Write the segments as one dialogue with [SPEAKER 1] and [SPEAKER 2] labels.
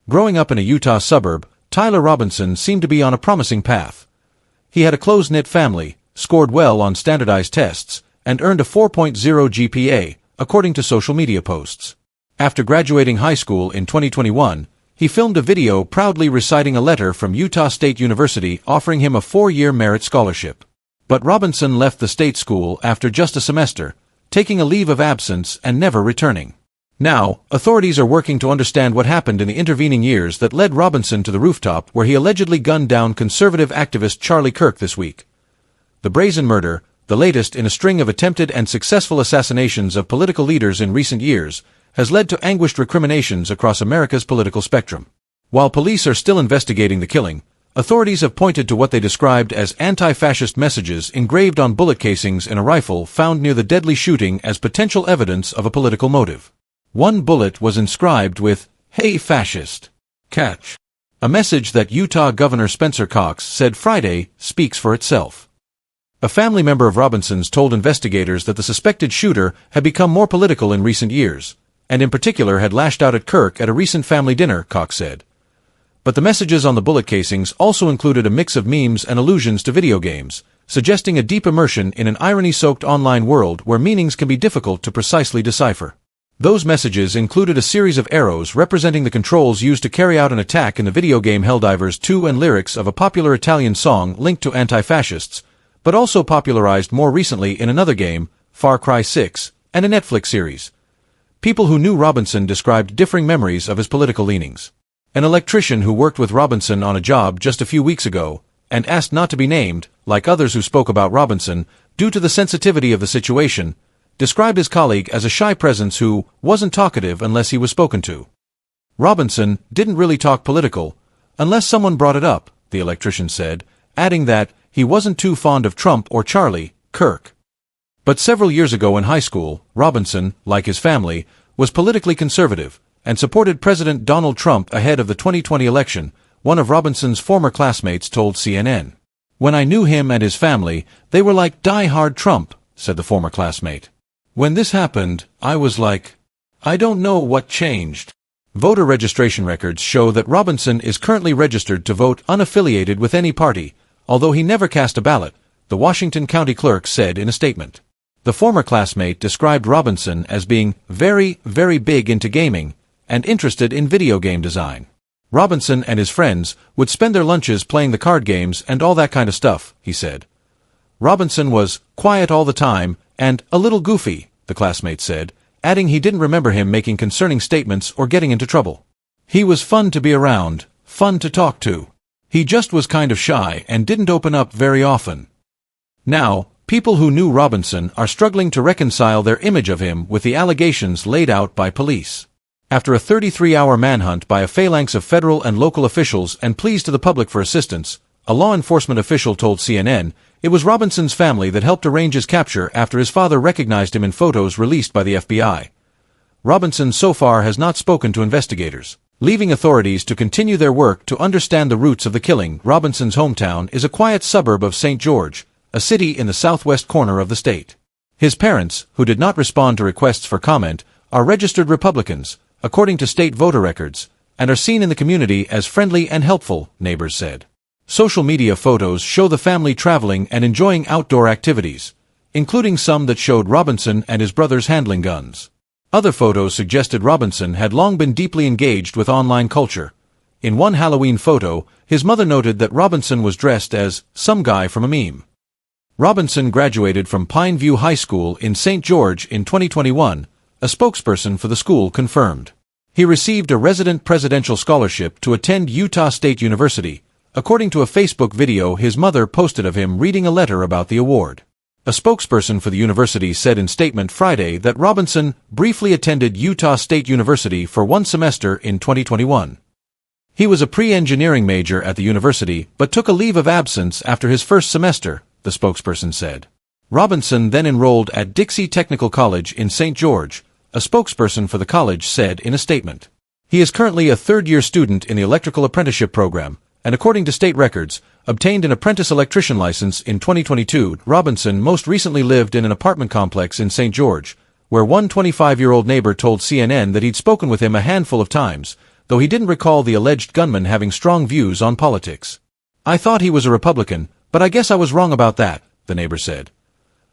[SPEAKER 1] Growing up in a Utah suburb, Tyler Robinson seemed to be on a promising path. He had a close-knit family, scored well on standardized tests, and earned a 4.0 GPA, according to social media posts. After graduating high school in 2021, he filmed a video proudly reciting a letter from Utah State University offering him a 4-year merit scholarship. But Robinson left the state school after just a semester, taking a leave of absence and never returning. Now, authorities are working to understand what happened in the intervening years that led Robinson to the rooftop where he allegedly gunned down conservative activist Charlie Kirk this week. The brazen murder, the latest in a string of attempted and successful assassinations of political leaders in recent years, has led to anguished recriminations across America's political spectrum. While police are still investigating the killing, authorities have pointed to what they described as anti-fascist messages engraved on bullet casings in a rifle found near the deadly shooting as potential evidence of a political motive. One bullet was inscribed with, "Hey fascist. Catch." A message that Utah Governor Spencer Cox said Friday speaks for itself. A family member of Robinson's told investigators that the suspected shooter had become more political in recent years, and in particular had lashed out at Kirk at a recent family dinner, Cox said. But the messages on the bullet casings also included a mix of memes and allusions to video games, suggesting a deep immersion in an irony-soaked online world where meanings can be difficult to precisely decipher. Those messages included a series of arrows representing the controls used to carry out an attack in the video game Helldivers 2 and lyrics of a popular Italian song linked to anti-fascists, but also popularized more recently in another game, Far Cry 6, and a Netflix series. People who knew Robinson described differing memories of his political leanings. An electrician who worked with Robinson on a job just a few weeks ago, and asked not to be named, like others who spoke about Robinson, due to the sensitivity of the situation, described his colleague as a shy presence who wasn't talkative unless he was spoken to. Robinson didn't really talk political, unless someone brought it up, the electrician said, adding that he wasn't too fond of Trump or Charlie Kirk. But several years ago in high school, Robinson, like his family, was politically conservative, and supported President Donald Trump ahead of the 2020 election, one of Robinson's former classmates told CNN. "When I knew him and his family, they were like die-hard Trump," said the former classmate. "When this happened, I was like, I don't know what changed." Voter registration records show that Robinson is currently registered to vote unaffiliated with any party, although he never cast a ballot, the Washington County Clerk said in a statement. The former classmate described Robinson as being very, very big into gaming and interested in video game design. Robinson and his friends would spend their lunches playing the card games and all that kind of stuff, he said. Robinson was quiet all the time and a little goofy, the classmate said, adding he didn't remember him making concerning statements or getting into trouble. "He was fun to be around, fun to talk to. He just was kind of shy and didn't open up very often." Now, people who knew Robinson are struggling to reconcile their image of him with the allegations laid out by police. After a 33-hour manhunt by a phalanx of federal and local officials and pleas to the public for assistance, a law enforcement official told CNN, it was Robinson's family that helped arrange his capture after his father recognized him in photos released by the FBI. Robinson so far has not spoken to investigators, leaving authorities to continue their work to understand the roots of the killing. Robinson's hometown is a quiet suburb of St. George, a city in the southwest corner of the state. His parents, who did not respond to requests for comment, are registered Republicans, according to state voter records, and are seen in the community as friendly and helpful, neighbors said. Social media photos show the family traveling and enjoying outdoor activities, including some that showed Robinson and his brothers handling guns. Other photos suggested Robinson had long been deeply engaged with online culture. In one Halloween photo, his mother noted that Robinson was dressed as some guy from a meme. Robinson graduated from Pine View High School in St. George in 2021, a spokesperson for the school confirmed. He received a resident presidential scholarship to attend Utah State University, according to a Facebook video his mother posted of him reading a letter about the award. A spokesperson for the university said in statement Friday that Robinson briefly attended Utah State University for one semester in 2021. He was a pre-engineering major at the university but took a leave of absence after his first semester, the spokesperson said. Robinson then enrolled at Dixie Technical College in St. George, a spokesperson for the college said in a statement. He is currently a third-year student in the electrical apprenticeship program, and according to state records, obtained an apprentice electrician license in 2022. Robinson most recently lived in an apartment complex in St. George, where one 25-year-old neighbor told CNN that he'd spoken with him a handful of times, though he didn't recall the alleged gunman having strong views on politics. "I thought he was a Republican, but I guess I was wrong about that," the neighbor said.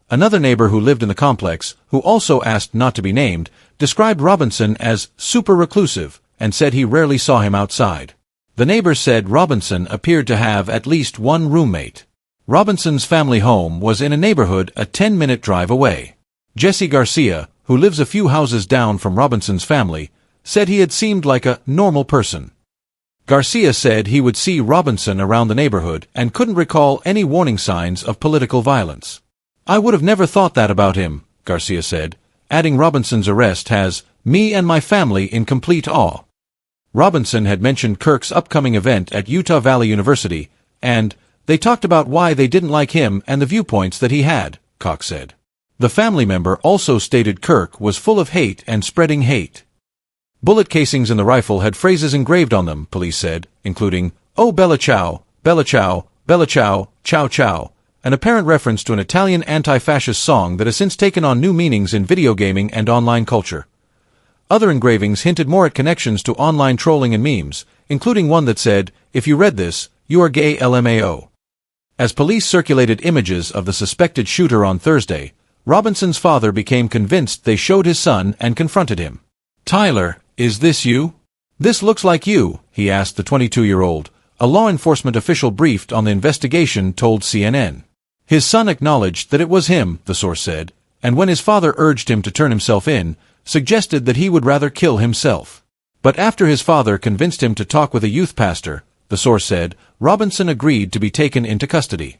[SPEAKER 1] Another neighbor who lived in the complex, who also asked not to be named, described Robinson as super reclusive and said he rarely saw him outside. The neighbor said Robinson appeared to have at least one roommate. Robinson's family home was in a neighborhood a 10-minute drive away. Jesse Garcia, who lives a few houses down from Robinson's family, said he had seemed like a normal person. Garcia said he would see Robinson around the neighborhood and couldn't recall any warning signs of political violence. "I would have never thought that about him," Garcia said, adding Robinson's arrest has me and my family in complete awe. Robinson had mentioned Kirk's upcoming event at Utah Valley University, and they talked about why they didn't like him and the viewpoints that he had, Cox said. The family member also stated Kirk was full of hate and spreading hate. Bullet casings in the rifle had phrases engraved on them, police said, including, "Oh Bella Ciao, Bella Ciao, Bella Ciao, Ciao Ciao," an apparent reference to an Italian anti-fascist song that has since taken on new meanings in video gaming and online culture. Other engravings hinted more at connections to online trolling and memes, including one that said, "If you read this, you are gay LMAO." As police circulated images of the suspected shooter on Thursday, Robinson's father became convinced they showed his son and confronted him. "Tyler, is this you?" "This looks like you," he asked the 22-year-old, a law enforcement official briefed on the investigation told CNN. His son acknowledged that it was him, the source said, and when his father urged him to turn himself in, suggested that he would rather kill himself. But after his father convinced him to talk with a youth pastor, the source said, Robinson agreed to be taken into custody.